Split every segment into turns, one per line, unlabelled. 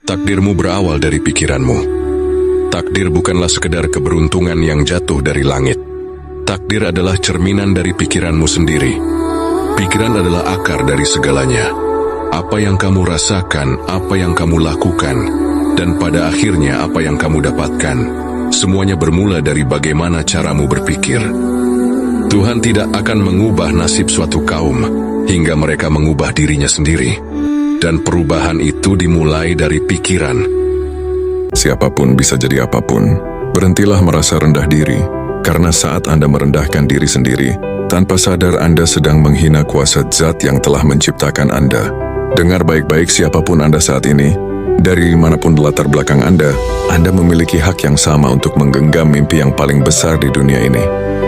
Takdirmu berawal dari pikiranmu. Takdir bukanlah sekedar keberuntungan yang jatuh dari langit. Takdir adalah cerminan dari pikiranmu sendiri. Pikiran adalah akar dari segalanya. Apa yang kamu rasakan, apa yang kamu lakukan, dan pada akhirnya apa yang kamu dapatkan, semuanya bermula dari bagaimana caramu berpikir. Tuhan tidak akan mengubah nasib suatu kaum hingga mereka mengubah dirinya sendiri. Dan perubahan itu dimulai dari pikiran.
Siapapun bisa jadi apapun. Berhentilah merasa rendah diri, karena saat Anda merendahkan diri sendiri, tanpa sadar Anda sedang menghina kuasa zat yang telah menciptakan Anda. Dengar baik-baik siapapun Anda saat ini, dari manapun latar belakang Anda memiliki hak yang sama untuk menggenggam mimpi yang paling besar di dunia ini.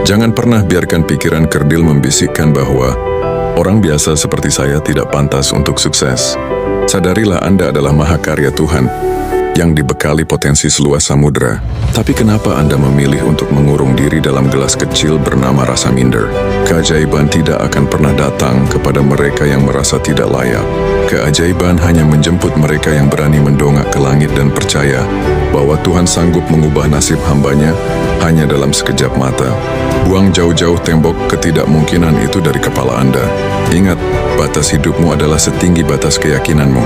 Jangan pernah biarkan pikiran kerdil membisikkan bahwa orang biasa seperti saya tidak pantas untuk sukses. Sadarilah Anda adalah mahakarya Tuhan yang dibekali potensi seluas samudera. Tapi kenapa Anda memilih untuk mengurung diri dalam gelas kecil bernama rasa minder? Keajaiban tidak akan pernah datang kepada mereka yang merasa tidak layak. Keajaiban hanya menjemput mereka yang berani mendongak ke langit dan percaya bahwa Tuhan sanggup mengubah nasib hambanya hanya dalam sekejap mata. Buang jauh-jauh tembok ketidakmungkinan itu dari kepala Anda. Ingat, batas hidupmu adalah setinggi batas keyakinanmu.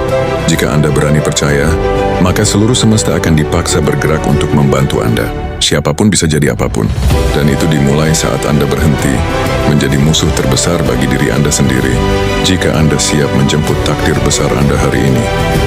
Jika Anda berani percaya, maka seluruh semesta akan dipaksa bergerak untuk membantu Anda. Siapapun bisa jadi apapun. Dan itu dimulai saat Anda berhenti menjadi musuh terbesar bagi diri Anda sendiri. Jika Anda siap menjemput takdir besar Anda hari ini,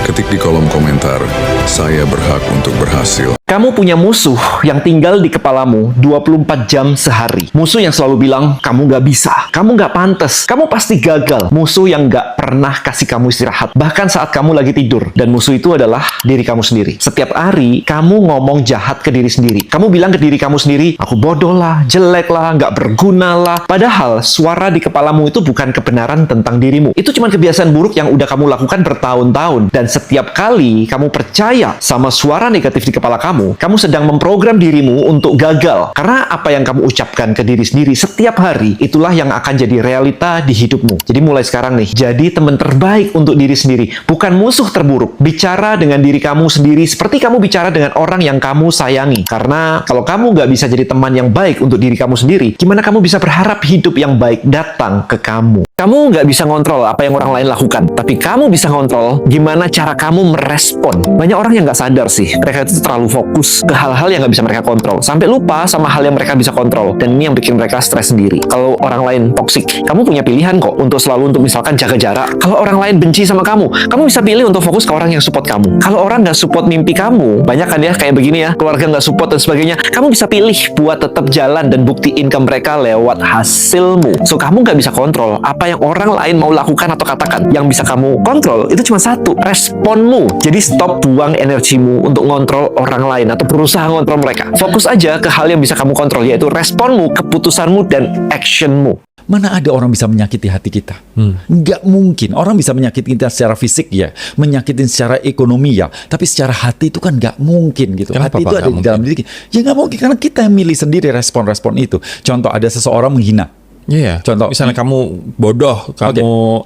ketik di kolom komentar, "Saya berhak untuk berhasil."
Kamu punya musuh yang tinggal di kepalamu 24 jam sehari. Musuh yang selalu bilang, kamu nggak bisa, kamu nggak pantas, kamu pasti gagal. Musuh yang nggak pernah kasih kamu istirahat, bahkan saat kamu lagi tidur. Dan musuh itu adalah diri kamu sendiri. Setiap hari, kamu ngomong jahat ke diri sendiri. Kamu bilang ke diri kamu sendiri, aku bodoh lah, jelek lah, nggak berguna lah. Padahal, suara di kepalamu itu bukan kebenaran tentang dirimu. Itu cuma kebiasaan buruk yang udah kamu lakukan bertahun-tahun. Dan setiap kali kamu percaya sama suara negatif di kepala kamu sedang memprogram dirimu untuk gagal. Karena apa yang kamu ucapkan ke diri sendiri setiap hari, itulah yang akan jadi realita di hidupmu. Jadi mulai sekarang nih, jadi teman terbaik untuk diri sendiri, bukan musuh terburuk. Bicara dengan diri kamu sendiri seperti kamu bicara dengan orang yang kamu sayangi. Karena kalau kamu nggak bisa jadi teman yang baik untuk diri kamu sendiri, gimana kamu bisa berharap hidup yang baik datang ke kamu? Kamu nggak bisa ngontrol apa yang orang lain lakukan, tapi kamu bisa ngontrol gimana cara kamu merespon. Banyak orang yang nggak sadar sih, mereka itu terlalu fokus ke hal-hal yang nggak bisa mereka kontrol, sampai lupa sama hal yang mereka bisa kontrol, dan ini yang bikin mereka stres sendiri. Kalau orang lain toksik, kamu punya pilihan kok untuk selalu untuk misalkan jaga jarak. Kalau orang lain benci sama kamu bisa pilih untuk fokus ke orang yang support kamu. Kalau orang nggak support mimpi kamu, banyak kan ya kayak begini ya, keluarga nggak support dan sebagainya, kamu bisa pilih buat tetap jalan dan buktiin ke mereka lewat hasilmu. So, kamu nggak bisa kontrol apa yang orang lain mau lakukan atau katakan. Yang bisa kamu kontrol itu cuma satu, responmu. Jadi stop buang energimu untuk ngontrol orang lain atau berusaha ngontrol mereka. Fokus aja ke hal yang bisa kamu kontrol, yaitu responmu, keputusanmu, dan actionmu.
Mana ada orang bisa menyakiti hati kita? Nggak mungkin. Orang bisa menyakiti kita secara fisik ya, menyakitin secara ekonomi ya, tapi secara hati itu kan nggak mungkin gitu.
Kenapa,
hati itu
Pak,
ada di dalam diri. Ya nggak mungkin, karena kita yang milih sendiri respon-respon itu. Contoh, ada seseorang menghina.
Iya.
Contoh,
Misalnya kamu bodoh, kamu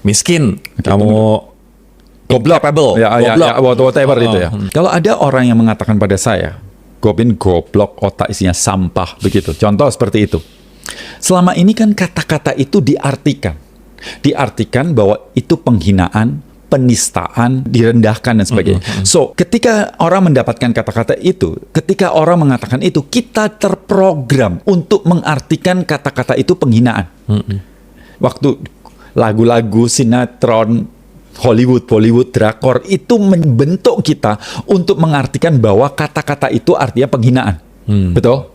miskin, kamu goblok,
whatever itu ya. Kalau ada orang yang mengatakan pada saya, Gobin goblok, otak isinya sampah, begitu. Contoh seperti itu. Selama ini kan kata-kata itu diartikan bahwa itu penghinaan, penistaan, direndahkan dan sebagainya. So, ketika orang mendapatkan kata-kata itu, ketika orang mengatakan itu, kita terprogram untuk mengartikan kata-kata itu penghinaan. Waktu lagu-lagu, sinetron, Hollywood, drakor itu membentuk kita untuk mengartikan bahwa kata-kata itu artinya penghinaan. Betul?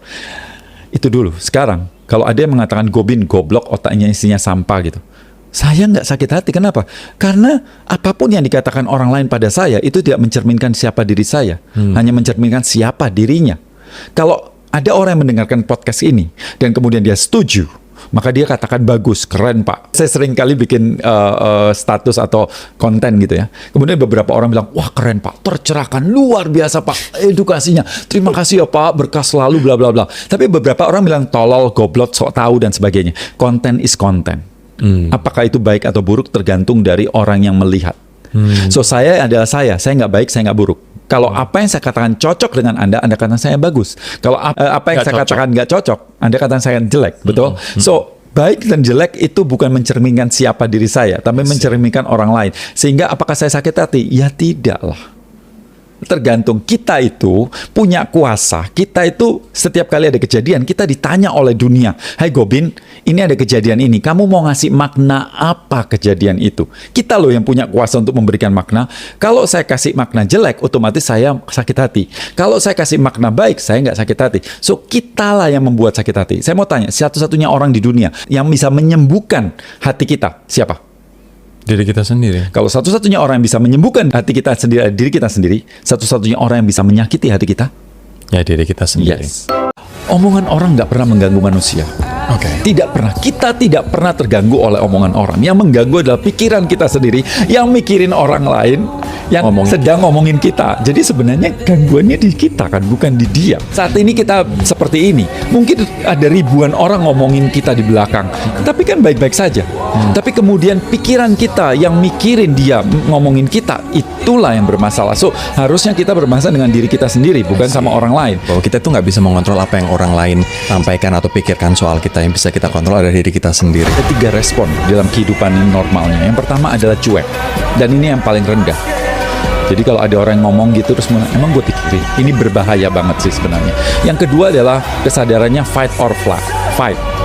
Itu dulu. Sekarang, kalau ada yang mengatakan Gobin goblok, otaknya isinya sampah gitu, saya nggak sakit hati. Kenapa? Karena apapun yang dikatakan orang lain pada saya itu tidak mencerminkan siapa diri saya, hanya mencerminkan siapa dirinya. Kalau ada orang yang mendengarkan podcast ini dan kemudian dia setuju, maka dia katakan bagus, keren Pak. Saya sering kali bikin status atau konten gitu ya. Kemudian beberapa orang bilang, wah keren Pak, tercerahkan, luar biasa Pak, edukasinya. Terima kasih ya Pak, berkah selalu, bla bla bla. Tapi beberapa orang bilang tolol, goblok, sok tahu dan sebagainya. Konten is konten. Apakah itu baik atau buruk tergantung dari orang yang melihat. So saya adalah saya nggak baik, saya nggak buruk. Kalau apa yang saya katakan cocok dengan Anda katakan saya bagus. Kalau apa yang
Nggak
saya
cocok.
katakan nggak cocok, Anda katakan saya jelek, betul? So baik dan jelek itu bukan mencerminkan siapa diri saya, tapi mencerminkan orang lain. Sehingga apakah saya sakit hati? Ya tidaklah. Tergantung, kita itu punya kuasa. Kita itu setiap kali ada kejadian, kita ditanya oleh dunia, "Hai Gobin, ini ada kejadian ini, kamu mau ngasih makna apa kejadian itu?" Kita loh yang punya kuasa untuk memberikan makna. Kalau saya kasih makna jelek, otomatis saya sakit hati. Kalau saya kasih makna baik, saya nggak sakit hati. So kitalah yang membuat sakit hati. Saya mau tanya, satu-satunya orang di dunia yang bisa menyembuhkan hati kita siapa?
Diri kita sendiri.
Kalau satu-satunya orang yang bisa menyembuhkan hati kita sendiri, diri kita sendiri, satu-satunya orang yang bisa menyakiti hati kita,
Ya diri kita sendiri.
yes. Omongan orang nggak pernah mengganggu manusia.
Oke.
Tidak pernah. Kita tidak pernah terganggu oleh omongan orang. Yang mengganggu adalah pikiran kita sendiri, yang mikirin orang lain, yang sedang ngomongin kita. Jadi sebenarnya gangguannya di kita kan, bukan di dia. Saat ini kita seperti ini. Mungkin ada ribuan orang ngomongin kita di belakang, tapi kan baik-baik saja. Tapi kemudian pikiran kita yang mikirin dia ngomongin kita, itulah yang bermasalah. So harusnya kita bermasalah dengan diri kita sendiri, bukan sama orang lain.
Bahwa kita tuh nggak bisa mengontrol apa yang orang lain sampaikan atau pikirkan soal kita. Yang bisa kita kontrol adalah diri kita sendiri.
Ada 3 respon dalam kehidupan ini normalnya. Yang pertama adalah cuek. Dan ini yang paling rendah. Jadi kalau ada orang yang ngomong gitu terus emang gue pikirin. Ini berbahaya banget sih sebenarnya. Yang kedua adalah kesadarannya fight or flight.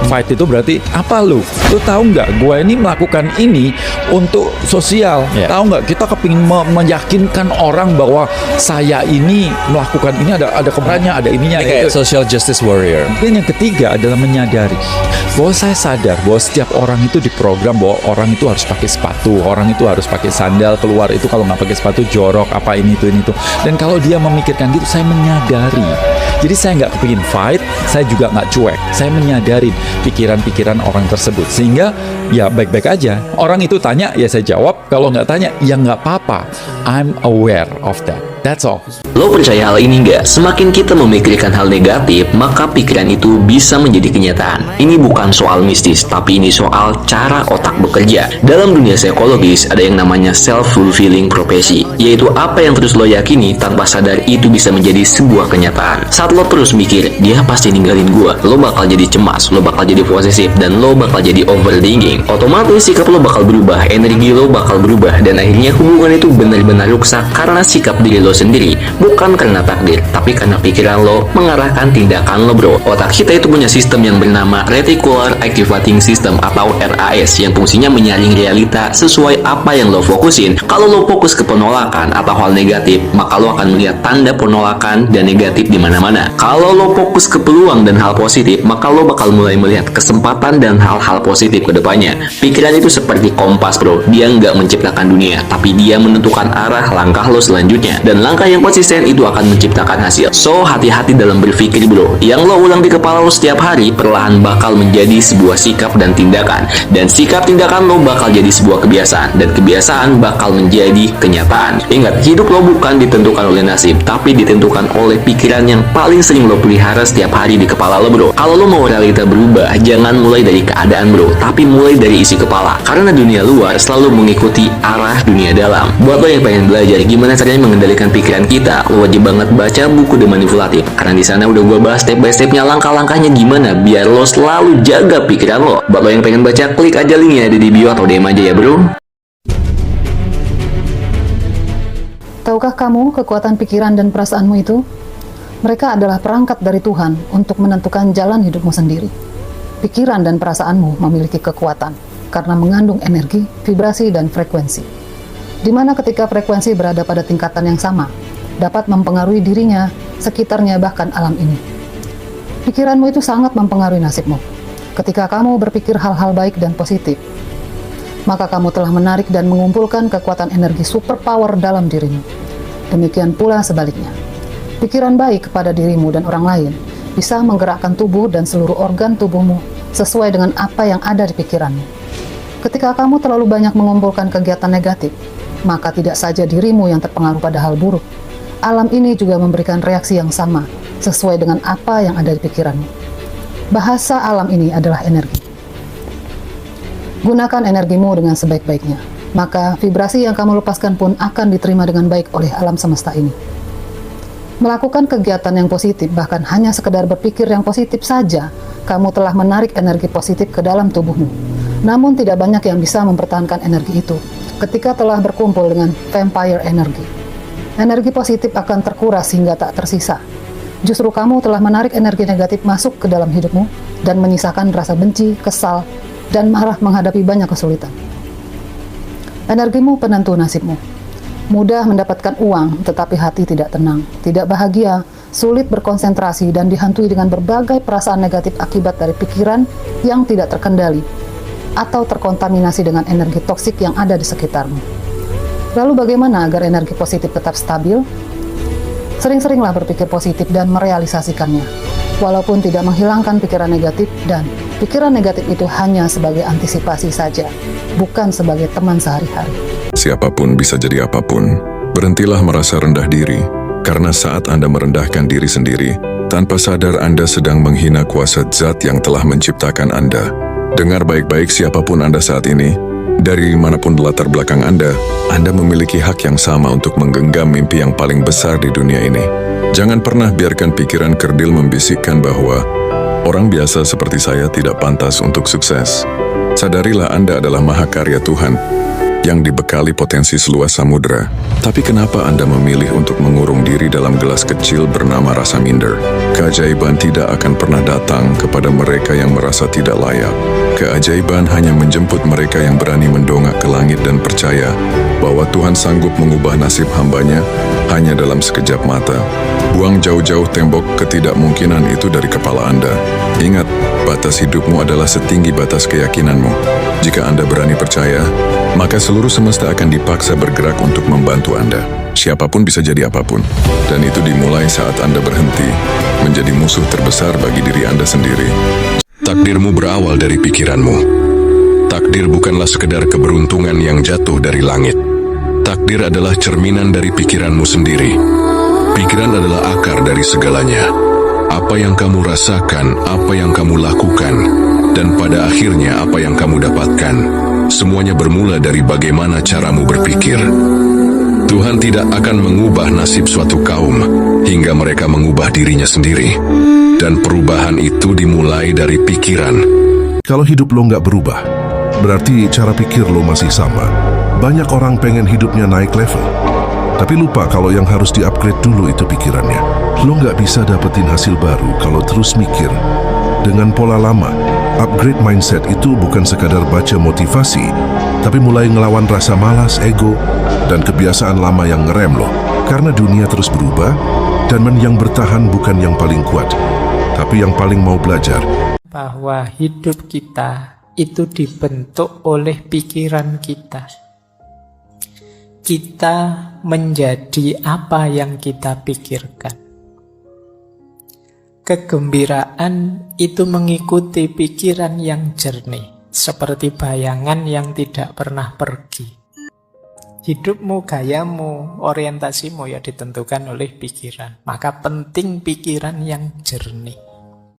Fight itu berarti apa lu? Lu tahu nggak? Gue ini melakukan ini untuk sosial.
Yeah.
Tahu nggak? Kita kepingin meyakinkan orang bahwa saya ini melakukan ini ada keberanian, ada ininya.
Ini kayak social justice warrior.
Dan yang ketiga adalah menyadari bahwa saya sadar bahwa setiap orang itu diprogram bahwa orang itu harus pakai sepatu, orang itu harus pakai sandal, keluar itu kalau nggak pakai sepatu jorok, apa ini itu. Dan kalau dia memikirkan gitu, saya menyadari. Jadi saya nggak kepingin fight, saya juga nggak cuek. Saya menyadari pikiran-pikiran orang tersebut. Sehingga ya baik-baik aja. Orang itu tanya, ya saya jawab. Kalau nggak tanya, ya nggak apa-apa. I'm aware of that. That's all.
Lo percaya hal ini nggak? Semakin kita memikirkan hal negatif, maka pikiran itu bisa menjadi kenyataan. Ini bukan soal mistis, tapi ini soal cara otak bekerja. Dalam dunia psikologis, ada yang namanya self-fulfilling prophecy, yaitu apa yang terus lo yakini tanpa sadar itu bisa menjadi sebuah kenyataan. Saat lo terus mikir, dia pasti ninggalin gua, lo bakal jadi cemas, lo bakal jadi posesif, dan lo bakal jadi overthinking. Otomatis sikap lo bakal berubah, energi lo bakal berubah, dan akhirnya hubungan itu benar-benar rusak karena sikap diri lo sendiri, bukan karena takdir, tapi karena pikiran lo mengarahkan tindakan lo, bro. Otak kita itu punya sistem yang bernama Reticular Activating System atau RAS yang fungsinya menyaring realita sesuai apa yang lo fokusin. Kalau lo fokus ke penolakan atau hal negatif, maka lo akan melihat tanda penolakan dan negatif di mana-mana. Kalau lo fokus ke peluang dan hal positif, maka lo bakal mulai melihat kesempatan dan hal-hal positif ke depannya. Pikiran itu seperti kompas, bro. Dia nggak menciptakan dunia, tapi dia menentukan arah langkah lo selanjutnya. Dan langkah yang konsisten itu akan menciptakan hasil. So, hati-hati dalam berpikir, bro. Yang lo ulang di kepala lo setiap hari perlahan bakal menjadi sebuah sikap dan tindakan. Dan sikap tindakan lo bakal jadi sebuah kebiasaan. Dan kebiasaan bakal menjadi kenyataan. Ingat, hidup lo bukan ditentukan oleh nasib, tapi ditentukan oleh pikiran yang paling sering lo pelihara setiap hari di kepala lo, bro. Kalau lo mau realita berubah, jangan mulai dari keadaan, bro, tapi mulai dari isi kepala. Karena dunia luar selalu mengikuti arah dunia dalam. Buat lo yang pengen belajar gimana caranya mengendalikan pikiran kita, lo wajib banget baca buku The Manipulative. Karena di sana udah gue bahas step by stepnya, langkah-langkahnya gimana biar lo selalu jaga pikiran lo. Buat lo yang pengen baca, klik aja linknya ada di bio atau DM aja ya, bro.
Tahukah kamu kekuatan pikiran dan perasaanmu itu? Mereka adalah perangkat dari Tuhan untuk menentukan jalan hidupmu sendiri. Pikiran dan perasaanmu memiliki kekuatan karena mengandung energi, vibrasi, dan frekuensi. Di mana ketika frekuensi berada pada tingkatan yang sama, dapat mempengaruhi dirinya, sekitarnya, bahkan alam ini. Pikiranmu itu sangat mempengaruhi nasibmu. Ketika kamu berpikir hal-hal baik dan positif, maka kamu telah menarik dan mengumpulkan kekuatan energi superpower dalam dirimu. Demikian pula sebaliknya. Pikiran baik kepada dirimu dan orang lain bisa menggerakkan tubuh dan seluruh organ tubuhmu sesuai dengan apa yang ada di pikiranmu. Ketika kamu terlalu banyak mengumpulkan kegiatan negatif, maka tidak saja dirimu yang terpengaruh pada hal buruk, alam ini juga memberikan reaksi yang sama sesuai dengan apa yang ada di pikiranmu. Bahasa alam ini adalah energi. Gunakan energimu dengan sebaik-baiknya. maka vibrasi yang kamu lepaskan pun akan diterima dengan baik oleh alam semesta ini. Melakukan kegiatan yang positif, bahkan hanya sekedar berpikir yang positif saja, kamu telah menarik energi positif ke dalam tubuhmu. Namun tidak banyak yang bisa mempertahankan energi itu ketika telah berkumpul dengan vampire energi. Energi positif akan terkuras hingga tak tersisa. Justru kamu telah menarik energi negatif masuk ke dalam hidupmu dan menyisakan rasa benci, kesal, dan marah menghadapi banyak kesulitan. Energimu penentu nasibmu. Mudah mendapatkan uang, tetapi hati tidak tenang, tidak bahagia, sulit berkonsentrasi, dan dihantui dengan berbagai perasaan negatif akibat dari pikiran yang tidak terkendali atau terkontaminasi dengan energi toksik yang ada di sekitarmu. Lalu bagaimana agar energi positif tetap stabil? Sering-seringlah berpikir positif dan merealisasikannya, walaupun tidak menghilangkan pikiran negatif, dan pikiran negatif itu hanya sebagai antisipasi saja, bukan sebagai teman sehari-hari.
Siapapun bisa jadi apapun. Berhentilah merasa rendah diri, karena saat Anda merendahkan diri sendiri, tanpa sadar Anda sedang menghina kuasa zat yang telah menciptakan Anda. Dengar baik-baik siapapun Anda saat ini, dari manapun latar belakang Anda memiliki hak yang sama untuk menggenggam mimpi yang paling besar di dunia ini. Jangan pernah biarkan pikiran kerdil membisikkan bahwa orang biasa seperti saya tidak pantas untuk sukses. Sadarilah Anda adalah mahakarya Tuhan yang dibekali potensi seluas samudera. Tapi kenapa Anda memilih untuk mengurung diri dalam gelas kecil bernama rasa minder? Keajaiban tidak akan pernah datang kepada mereka yang merasa tidak layak. Keajaiban hanya menjemput mereka yang berani mendongak ke langit dan percaya bahwa Tuhan sanggup mengubah nasib hambanya hanya dalam sekejap mata. Buang jauh-jauh tembok ketidakmungkinan itu dari kepala Anda. Ingat, batas hidupmu adalah setinggi batas keyakinanmu. Jika Anda berani percaya, maka seluruh semesta akan dipaksa bergerak untuk membantu Anda. Siapapun bisa jadi apapun. Dan itu dimulai saat Anda berhenti menjadi musuh terbesar bagi diri Anda sendiri.
Takdirmu berawal dari pikiranmu. Takdir bukanlah sekedar keberuntungan yang jatuh dari langit. Takdir adalah cerminan dari pikiranmu sendiri. Pikiran adalah akar dari segalanya. Apa yang kamu rasakan, apa yang kamu lakukan, dan pada akhirnya apa yang kamu dapatkan, semuanya bermula dari bagaimana caramu berpikir. Tuhan tidak akan mengubah nasib suatu kaum hingga mereka mengubah dirinya sendiri. Dan perubahan itu dimulai dari pikiran.
Kalau hidup lo nggak berubah, berarti cara pikir lo masih sama. Banyak orang pengen hidupnya naik level, tapi lupa kalau yang harus di-upgrade dulu itu pikirannya. Lo nggak bisa dapetin hasil baru kalau terus mikir dengan pola lama. Upgrade mindset itu bukan sekadar baca motivasi, tapi mulai ngelawan rasa malas, ego, dan kebiasaan lama yang ngerem lo. Karena dunia terus berubah, dan yang bertahan bukan yang paling kuat, tapi yang paling mau belajar.
Bahwa hidup kita itu dibentuk oleh pikiran kita. Kita menjadi apa yang kita pikirkan. Kegembiraan itu mengikuti pikiran yang jernih, seperti bayangan yang tidak pernah pergi. Hidupmu, gayamu, orientasimu ya ditentukan oleh pikiran. Maka penting pikiran yang jernih.